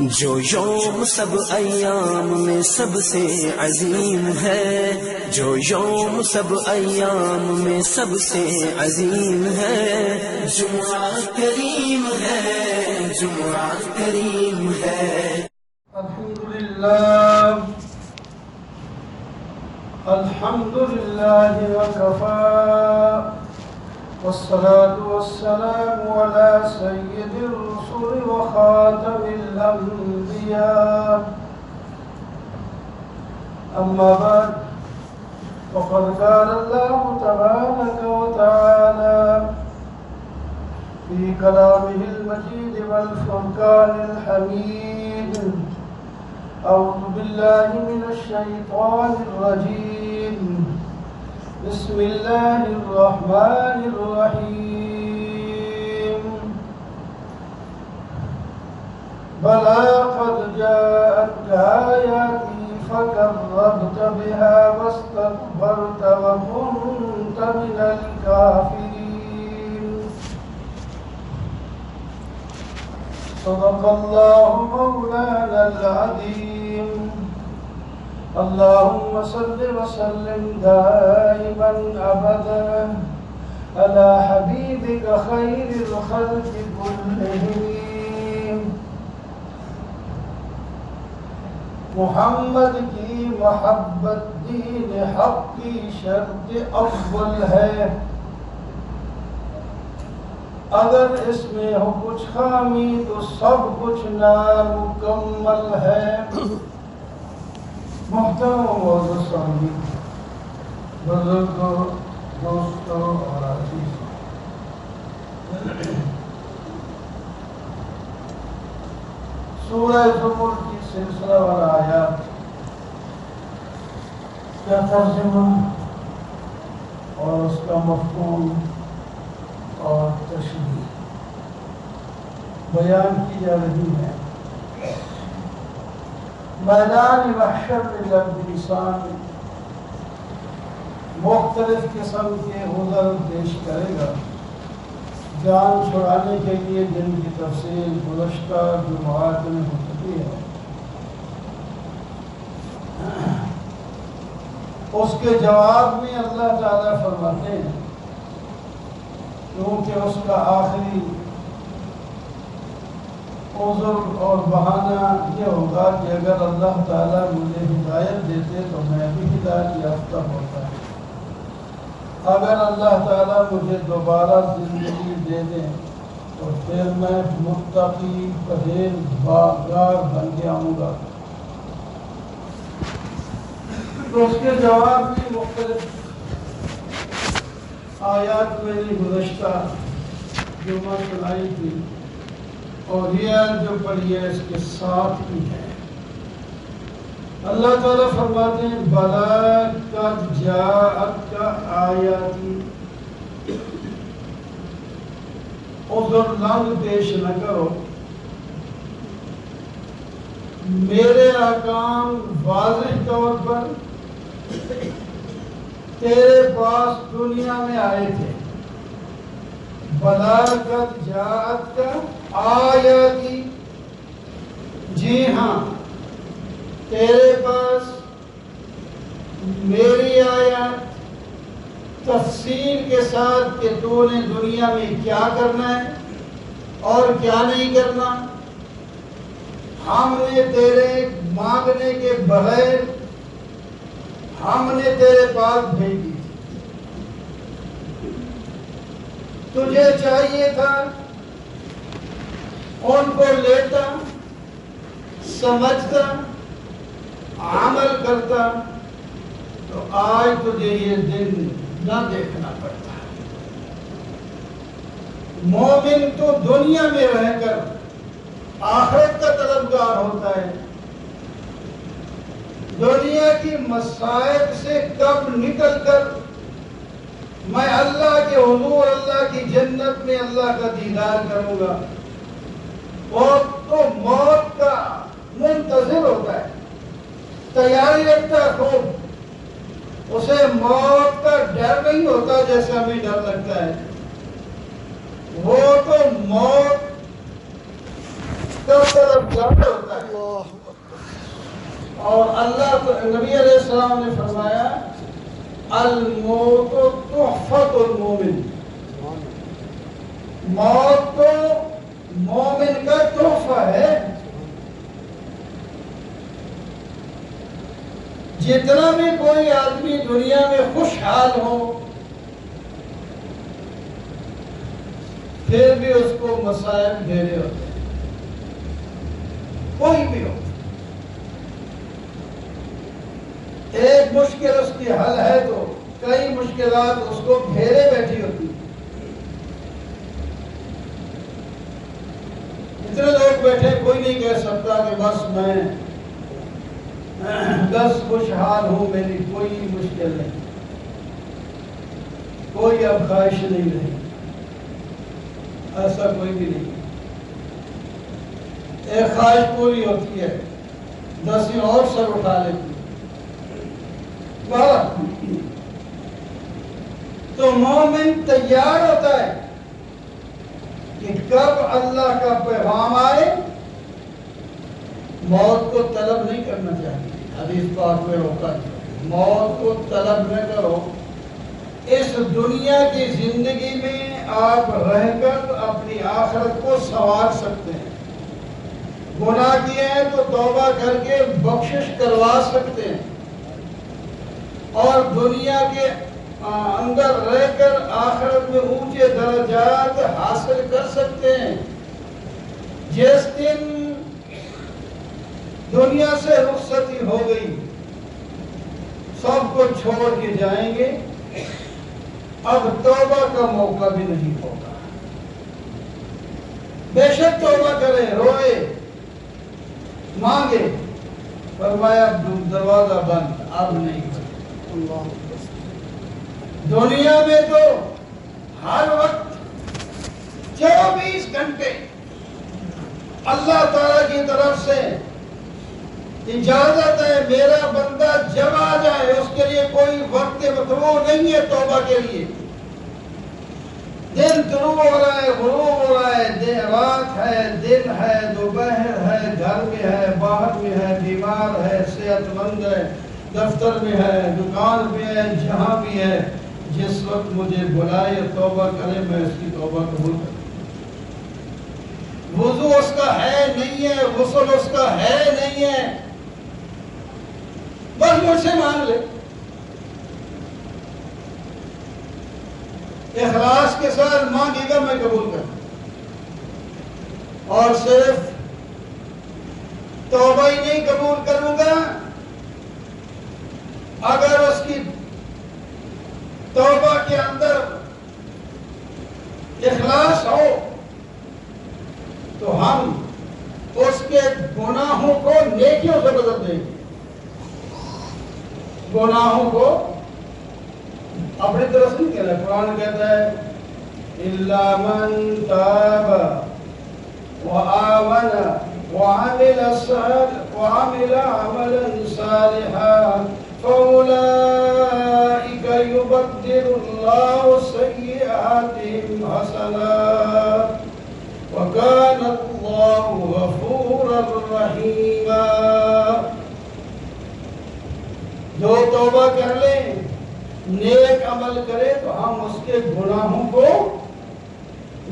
جو یوم سب ایام میں سب سے عظیم ہے، جو یوم سب ایام میں سب سے عظیم ہے، جمعہ کریم ہے، جمعہ کریم ہے۔ الحمدللہ وکفا والصلاة والسلام على سید الرسل وخاتم الانبیاء، اما بعد فقد قال اللہ تبارک وتعالی في كلامه المجيد والفرقان الحميد: أعوذ بالله من الشيطان الرجيم، بسم الله الرحمن الرحيم. بلى قد جاءتك آياتي فكذبت بها واستكبرت وكنت من الكافرين. صدق الله مولانا العظيم. اللهم صل وسلم دائما أبدا على حبيبك خير الخلق كلهم. محمد کی محبت دین حق کی شرط اول ہے، اگر اس میں ہو کچھ خامی تو سب کچھ نامکمل ہے۔ محترم معزز سامعین، بزرگوں، دوستوں اور عزیزوں، سورہ زمر کی سلسلہ والا آیات کا ترجمہ اور اس کا مفہوم اور تشریح بیان کی جا رہی ہے۔ میدان محشر میں جب انسان مختلف قسم کے عذر پیش کرے گا، جان چھڑانے کے لیے جن کی تفصیل گزشتہ جمعات میں ہو چکی ہے، اس کے جواب میں اللہ تعالیٰ فرماتے ہیں کیونکہ اس کا آخری عذر اور بہانہ یہ ہوگا کہ اگر اللہ تعالیٰ مجھے ہدایت دیتے تو میں بھی ہدایت یافتہ ہوتا، اگر اللہ تعالیٰ مجھے دوبارہ زندگی دے دیں تو پھر میں متقی پرہیزگار بن کے آؤں گا۔ تو اس کے جواب میں مختلف آیات میں نے گزشتہ جمعہ سنائی تھی، اور یہ جو پڑھی ہے اس کے ساتھ بھی ہے۔ اللہ تعالیٰ فرماتے ہیں بلا قد جاءتک آیاتی، عذر لنگ پیش نہ کرو، میرے احکام واضح طور پر تیرے پاس دنیا میں آئے تھے۔ بلا قد جاءتک آیاتی، جی ہاں تیرے پاس میری آیات تفصیل کے ساتھ کہ تو نے دنیا میں کیا کرنا ہے اور کیا نہیں کرنا، ہم نے تیرے مانگنے کے بغیر ہم نے تیرے پاس بھیجی تھی۔ تجھے چاہیے تھا ان کو لیتا، سمجھتا، عمل کرتا، تو آج تجھے یہ دن نہ دیکھنا پڑتا۔ مومن تو دنیا میں رہ کر آخرت کا طلبگار ہوتا ہے، دنیا کی مصائب سے کب نکل کر میں اللہ کے حضور، اللہ کی جنت میں اللہ کا دیدار کروں گا، اور تو موت کا منتظر ہوتا ہے، تیاری رکھتا ہے خوب، اسے موت کا ڈر نہیں ہوتا جیسے ہمیں ڈر لگتا ہے۔ وہ تو موت کا طرف جا قبر ہوتا ہے. اور اللہ نبی علیہ السلام نے فرمایا الموت تحفۃ المومن، موت تو مومن کا تحفہ ہے. جتنا بھی کوئی آدمی دنیا میں خوشحال ہو پھر بھی اس کو مصائب گھیرے ہوتے ہیں، کوئی بھی ہو. ایک مشکل اس کی حل ہے تو کئی مشکلات اس کو گھیرے بیٹھی ہوتی ہیں. اتنے لوگ بیٹھے کوئی نہیں کہہ سکتا کہ بس میں بس خوشحال ہوں، میری کوئی مشکل نہیں، کوئی اب خواہش نہیں رہی. ایسا کوئی بھی نہیں. ایک خواہش پوری ہوتی ہے 10 اور سر اٹھا لیتی. تو مومن تیار ہوتا ہے کہ کب اللہ کا پیغام آئے. موت کو طلب نہیں کرنا چاہیے. حدیث پاک میں روکا ہے موت کو طلب نہ کرو. اس دنیا کی زندگی میں آپ رہ کر اپنی آخرت کو سنوار سکتے ہیں. گناہ کیے ہیں تو توبہ کر کے بخشش کروا سکتے ہیں اور دنیا کے اندر رہ کر آخرت میں اونچے درجات حاصل کر سکتے ہیں. جس دن دنیا سے رخصتی ہو گئی سب کو چھوڑ کے جائیں گے، اب توبہ کا موقع بھی نہیں ہوگا. بے شک توبہ کرے، روئے، مانگے، فرمایا دروازہ بند، اب نہیں. دنیا میں تو ہر وقت 24 گھنٹے اللہ تعالی کی طرف سے اجازت ہے میرا بندہ جب آ جائے. اس کے لیے کوئی وقت مطلوب نہیں ہے توبہ کے لیے. دن طلوع ہو رہا ہے، غروب ہو رہا ہے، رات ہے، دن ہے، دوپہر ہے، گھر میں ہے، باہر میں ہے، بیمار ہے، صحت مند ہے، دفتر میں ہے، دکان پہ ہے، جہاں بھی ہے، جس وقت مجھے بلائے توبہ کرے میں اس کی توبہ قبول کروں. وضو اس کا ہے نہیں ہے، غسل اس کا ہے نہیں ہے، بس مجھ سے مانگ لے. اخلاص کے ساتھ مانگے گا میں قبول کروں. اور صرف توبہ ہی نہیں قبول کروں گا، اگر اس کی توبہ کے اندر اخلاص ہو تو ہم اس کے گناہوں کو نیکیوں سے بدل دیں گے. گناہوں کو اپنی طرف نہیں کہنا. قرآن کہتا ہے اِلَّا مَن تَابَ وَآمَنَ وَعَمِلَ عَمَلًا صَالِحًا فَأُولَئِكَ يُبَدِّلُ اللَّهُ سَيِّئَاتِهِمْ حَسَنَاتٍ وَكَانَ اللَّهُ غَفُورًا رَحِيمًا. جو توبہ کر لے، نیک عمل کرے تو ہم اس کے گناہوں کو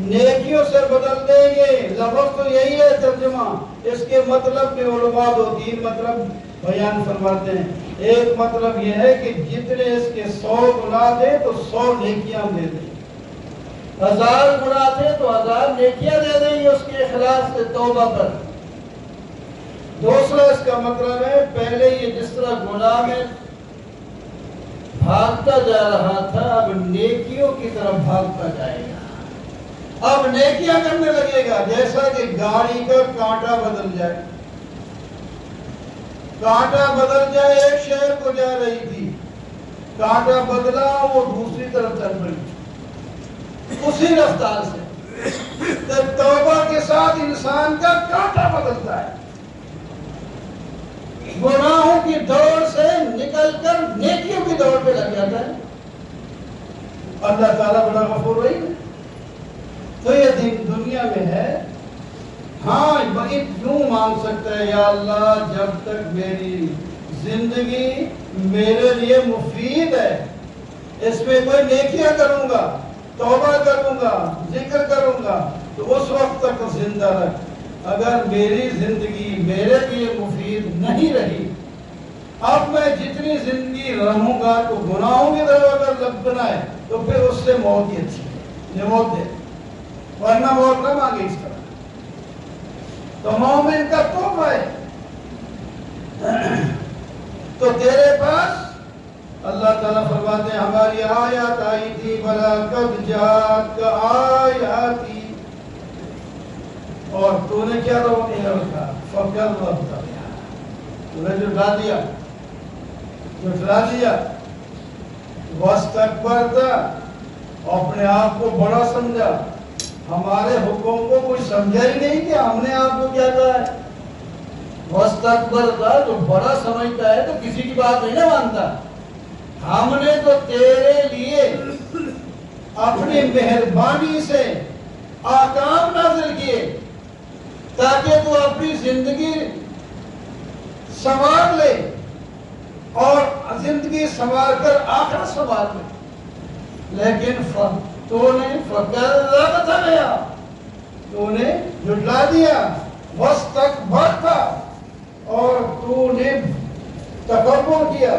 نیکیوں سے بدل دیں گے. لفظ تو یہی ہے ترجمہ. اس کے مطلب میں علماء 2-3 مطلب بیان فرماتے ہیں. ایک مطلب یہ ہے کہ جتنے اس کے 100 گناہ تھے تو 100 نیکیاں دے دیں. 1000 گناہ تھے تو 1000 نیکیاں دے دیں گے اس کے اخلاص سے توبہ پر. دوسرا اس کا مطلب ہے پہلے یہ جس طرح گناہ میں بھاگتا جا رہا تھا اب نیکیوں کی طرف بھاگتا جائے گا. اب نیکیاں کرنے لگے گا. جیسا کہ گاڑی کا کانٹا بدل جائے، کانٹا بدل جائے. ایک شہر کو جا رہی تھی، کانٹا بدلا وہ دوسری طرف چل پڑی اسی رفتار سے. توبہ کے ساتھ انسان کا کانٹا بدلتا ہے. گناہوں کی دوڑ سے نکل کر نیکیوں کی دوڑ پہ لگ جاتا ہے. اللہ تعالیٰ بڑا غفور رحیم ہے. تو یہ دنیا میں ہے ہاں یوں مانگ سکتا ہے یا اللہ جب تک میری زندگی میرے لیے مفید ہے، اس میں کوئی نیکیاں کروں گا، توبہ کروں گا، ذکر کروں گا، تو اس وقت تک زندہ رکھ۔ اگر میری زندگی میرے لیے مفید نہیں رہی، اب میں جتنی زندگی رہوں گا تو گناہوں کی طرف اگر لپکنا ہے تو پھر اس سے موت ہی اچھی ہے، موت دے، ورنہ موت نہ مانگے اس طرح۔ تو مومن کا توبہ ہے۔ تو تیرے پاس اللہ تعالیٰ فرماتے ہیں ہماری آیات آئی تھی بلا قد جاءتک آیاتی، اور تو نے کیا کہا فکذبت بہا، تو نے جھٹلا دیا، واستکبرت، اپنے آپ کو بڑا سمجھا، ہمارے حکم کو کوئی سمجھا ہی نہیں کہ ہم نے آپ کو کیا کہا ہے۔ واستکبرت، جو بڑا سمجھتا ہے تو کسی کی بات نہیں نہ مانتا۔ ہم نے تو تیرے لیے اپنی مہربانی سے احکام نازل کیے تاکہ تو اپنی زندگی سنوار لے اور زندگی سنوار کر آخرت سنوار لے، لیکن تو نے فکذبت بہا، تو نے جھٹلا دیا، واستکبرت، اور تو نے تکبر کیا،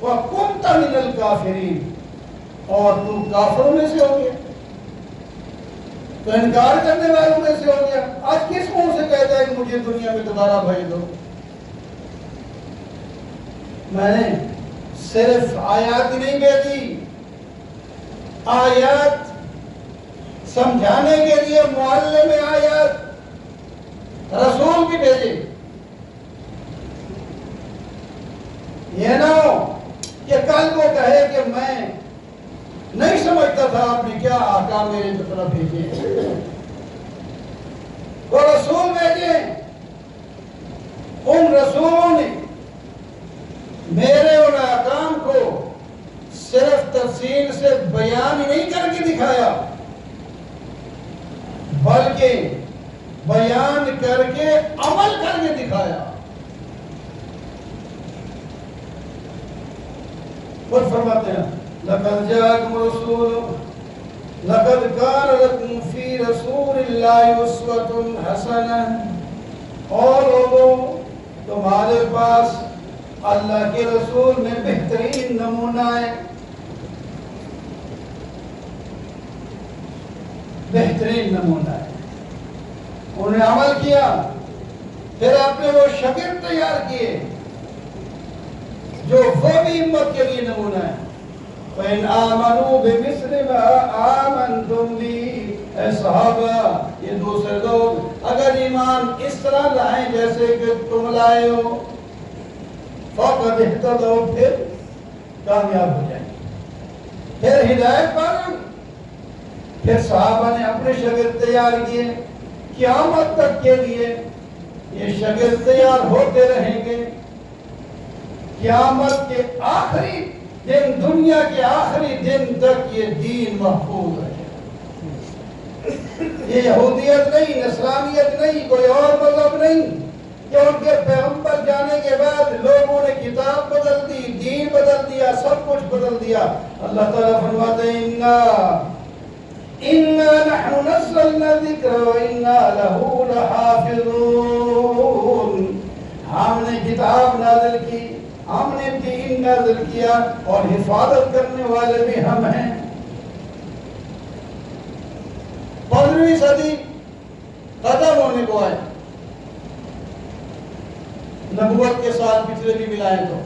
وَكُنْتَ مِنَ الْكَافِرِينَ، اور تو کافروں میں سے ہو گیا، تو انکار کرنے والوں میں سے ہو گیا۔ آج کس منہ سے کہتا ہے کہ مجھے دنیا میں دوبارہ بھیج دو؟ میں نے صرف آیات ہی نہیں بھیجی، آیات سمجھانے کے لیے معلم آیات رسول بھی بھیجے۔ یہ نہ ہو کہ کل کو کہے کہ میں نہیں سمجھتا تھا آپ نے کیا احکام میرے طرف بھیجے۔ وہ رسول بھیجے، ان رسولوں نے میرے ان احکام کو صرف تفصیل سے بیان ہی نہیں کر کے دکھایا، بلکہ بیان کر کے عمل کر کے دکھایا۔ اور فرماتے ہیں لَقَدْ جَاءَكُمْ رَسُولٌ لَقَدْ كَانَ لَكُمْ فِي رَسُولِ اللَّهِ أُسْوَةٌ حَسَنَةٌ، اور لوگوں تمہارے پاس اللہ کے رسول میں بہترین نمونہ ہے، بہترین نمونہ ہے۔ انہوں نے عمل کیا، پھر آپ نے وہ شاگرد تیار کیے جو وہ بھی امت کے لیے نمونہ ہے۔ وَإِنْ آمَنُوا بِمِثْلِ مَا آمَنْتُمْ بِهِ، اے صحابہ یہ دوسرے لوگ اگر ایمان اس طرح لائیں جیسے کہ تم لائے ہو، فَقَدْ اهْتَدَوْا، پھر کامیاب ہو جائیں گے، پھر ہدایت پائیں۔ پھر صحابہ نے اپنے شاگرد تیار کیے، قیامت تک کے لیے یہ شاگرد تیار ہوتے رہیں گے، قیامت کے آخری دن، دنیا کے آخری دن تک یہ دین محفوظ رہے گا۔ یہ یہودیت نہیں، نصرانیت نہیں، کوئی اور مذہب نہیں کہ ان کے پیغمبر جانے کے بعد لوگوں نے کتاب بدل دی، دین بدل دیا، سب کچھ بدل دیا۔ اللہ تعالیٰ فرماتے ہیں اِنَّا نَحْنُ نَزَّلْنَا الذِّكْرَ وَإِنَّا لَهُ لَحَافِظُونَ، ہم نے کتاب نازل کی، ہم نے دین نازل کیا، اور حفاظت کرنے والے بھی ہم ہیں۔ 15ویں صدی ختم ہونے کو آئے، نبوت کے سال پچھلے بھی ملائیں تو،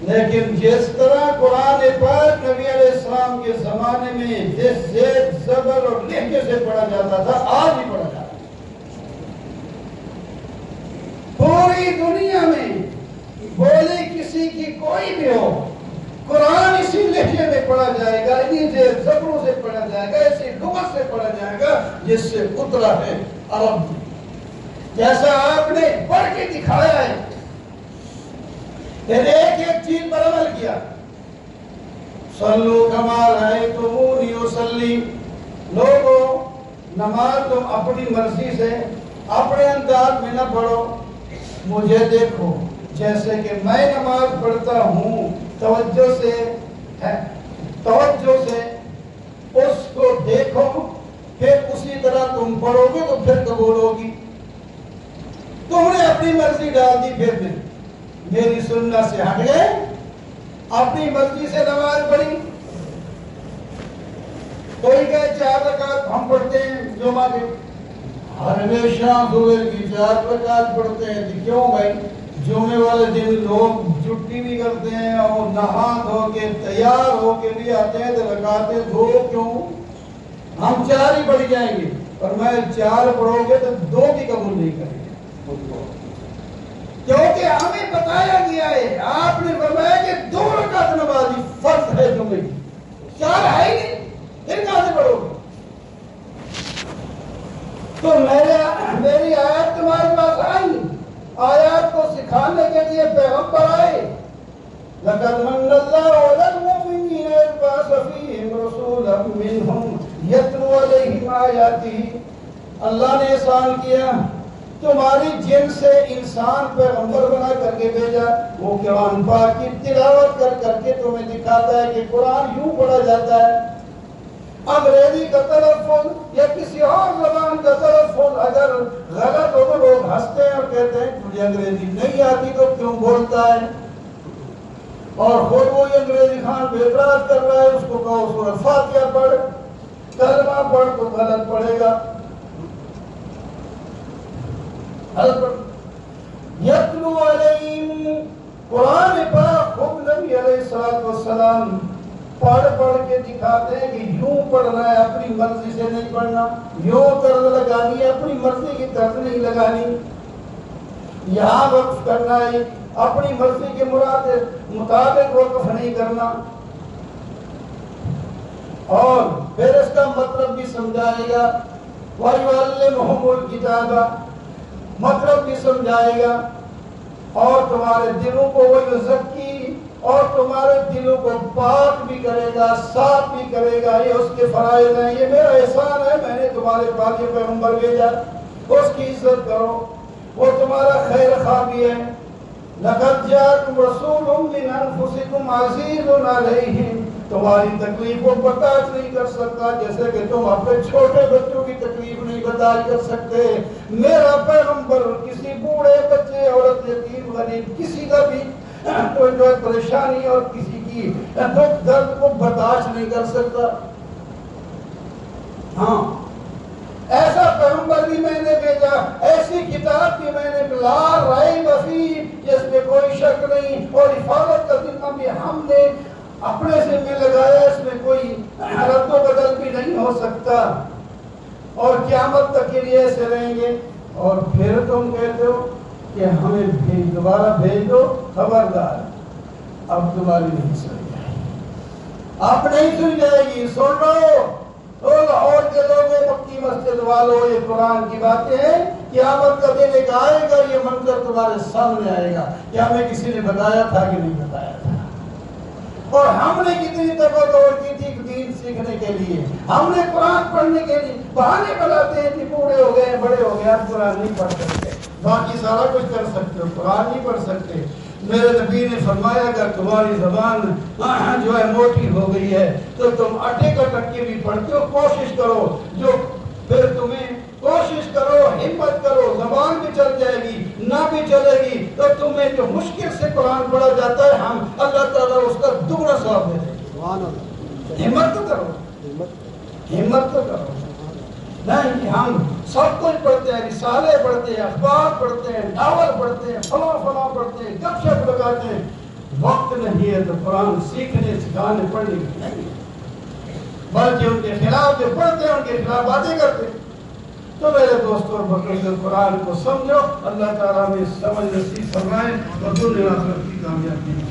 لیکن جس طرح قرآن پاک نبی علیہ السلام کے زمانے میں جس زید زبر اور لہجے سے پڑھا جاتا تھا، آج بھی پڑھا جاتا ہے۔ پوری دنیا میں بولے کسی کی کوئی بھی ہو، قرآن اسی لہجے میں پڑھا جائے گا، انہی زید زبروں سے پڑھا جائے گا، اسی لغت سے پڑھا جائے گا جس سے اترا ہے عرب، جیسا آپ نے پڑھ کے دکھایا ہے۔ پھر ایک ایک چیز پر عمل کیا، صلو کما رأیتمونی اصلی، لوگوں نماز تم اپنی مرضی سے اپنے انداز میں نہ پڑھو، مجھے دیکھو جیسے کہ میں نماز پڑھتا ہوں، توجہ سے اس کو دیکھو، پھر اسی طرح تم پڑھو گے تو پھر قبول ہوگی۔ تم نے اپنی مرضی ڈال دی، پھر میری سنت سے ہٹ گئے، اپنی مرضی سے نماز پڑھی۔ کوئی کہے 4 رکعت ہم پڑھتے ہیں جمعہ کے، ہمیشہ ظہر کی 4 رکعت پڑھتے ہیں، کیوں بھائی؟ جمعے والے دن لوگ چھٹی بھی کرتے ہیں اور نہا دھو کے تیار ہو کے بھی آتے ہیں، تو رکعتیں 2 کیوں؟ ہم 4 ہی پڑھ جائیں گے، اور میں 4 پڑھو گے تو 2 بھی قبول نہیں کریں گے، کیونکہ ہمیں بتایا گیا ہے، آپ نے فرمایا کہ 2 رکعت نمازی فرض ہے جمعے کی، 4 ہے ہی نہیں، پھر کہاں سے پڑھو گے؟ تو میری آیت تمہارے پاس آئی، آیات کو سکھانے کے لیے پیغمبر آئے۔ لَقَدْ مَنَّ اللَّهُ عَلَى الْمُؤْمِنِينَ إِذْ بَعَثَ فِيهِمْ رَسُولًا مِّنْهُمْ يَتْلُو عَلَيْهِمْ آيَاتِهِ، اللہ نے احسان کیا تمہاری جن سے انسان پیغمبر بنا کر کے بھیجا، وہ قرآن پاک کی تلاوت کر کے تمہیں دکھاتا ہے کہ قرآن یوں پڑھا جاتا ہے۔ انگریزی کا تلفظ یا کسی اور زبان کا تلفظ اگر غلط ہو تو لوگ ہنستے ہیں اور کہتے ہیں تجھے انگریزی نہیں آتی تو کیوں بولتا ہے، اور خود وہی انگریزی خان پہ اعتراض کر رہا ہے، اس کو کہو سورۃ فاتحہ پڑھ، کلمہ پڑھ تو غلط پڑھے گا، یتلو علیہم، قرآن پاک خود نبی علیہ السلام پڑھ کے دکھاتے ہیں کہ یوں پڑھنا ہے، اپنی مرضی سے نہیں پڑھنا، یوں طرز لگانی ہے، اپنی مرضی کی طرز نہیں لگانی، یہاں وقف کرنا ہے، اپنی مرضی کے مطابق وقف نہیں کرنا، اور پھر اس کا مطلب بھی سمجھائے گا، وَيُعَلِّمُهُمُ الْكِتَابَ، مطلب بھی سمجھائے گا، اور تمہارے دلوں کو وہ یزکی، اور تمہارے دلوں کو پاک بھی کرے گا، صاف بھی کرے گا، یہ اس کے فرائض ہیں، یہ میرا احسان ہے، میں نے تمہارے پاس یہ پیغمبر بھیجا، اس کی عزت کرو، وہ تمہارا خیر خواہ بھی ہے۔ لَقَدْ جَاءَكُمْ رَسُولٌ مِّنْ أَنفُسِكُمْ عَزِيزٌ عَلَيْهِ، تمہاری تکلیف کو برداشت نہیں کر سکتا جیسے کہ تم اپنے چھوٹے بچوں کی تکلیف نہیں برداشت کر سکتے، میرا پیغمبر کسی بوڑھے بچے عورت یتیم غریب کسی کا بھی کوئی پریشانی اور کسی کی دکھ درد کو برداشت نہیں کر سکتا۔ ہاں ایسا پیغمبر بھی میں نے بھیجا، ایسی کتاب بھی میں نے لا ریب فیہ، جس میں کوئی شک نہیں، اور حفاظت کا ذمہ بھی ہم نے اپنے ذمہ لگایا، اس میں کوئی رد و بدل بھی نہیں ہو سکتا، اور قیامت تک کے لیے ایسے رہیں گے۔ اور پھر تم کہتے ہو کہ ہمیں دوبارہ بھیج دو، خبردار اب تمہاری نہیں سن جائے گی، اب نہیں سن جائے گی، سن لو لاہور کے لوگوں، مکی مسجد والوں، یہ قرآن کی باتیں ہیں، قیامت کا دن ایک آئے گا، یہ منظر تمہارے سامنے آئے گا کہ ہمیں کسی نے بتایا تھا کہ نہیں بتایا تھا، اور ہم نے کتنی تباہ دوڑ کی تھی دین سیکھنے کے لیے، ہم نے قرآن پڑھنے کے لیے بہانے بناتے ہیں کہ بوڑھے ہو گئے بڑے ہو گئے اب قرآن نہیں پڑھ سکتے، باقی سارا کچھ کر سکتے ہو، قرآن نہیں پڑھ سکتے۔ میرے نبی نے فرمایا اگر تمہاری زبان جو ہے موٹی ہو گئی ہے تو تم اٹے کا ٹکے بھی پڑھتے ہو، کوشش کرو، جو پھر تمہیں کوشش کرو، ہمت کرو، زبان بھی چل جائے گی، نہ بھی چلے گی تو تمہیں جو مشکل سے قرآن پڑھا جاتا ہے ہم اللہ تعالیٰ اس کا دگنا ثواب دے دیں گے۔ ہمت تو کرو، ہمت تو کرو، نہیں ہم سب کچھ پڑھتے ہیں، رسالے پڑھتے ہیں، اخبار پڑھتے ہیں، ناول پڑھتے ہیں، فلاں پڑھتے ہیں، گپ شپ لگاتے ہیں، وقت نہیں ہے تو قرآن سیکھنے سکھانے پڑھنے کی نہیں، بلکہ ان کے خلاف جو پڑھتے ہیں ان کے خلاف باتیں کرتے ہیں۔ تو میرے دوستوں اور بزرگوں، قرآن کو سمجھو، اللہ تعالیٰ میں سمجھ نصیب فرمائے اور دنیا آخرت کی کامیابی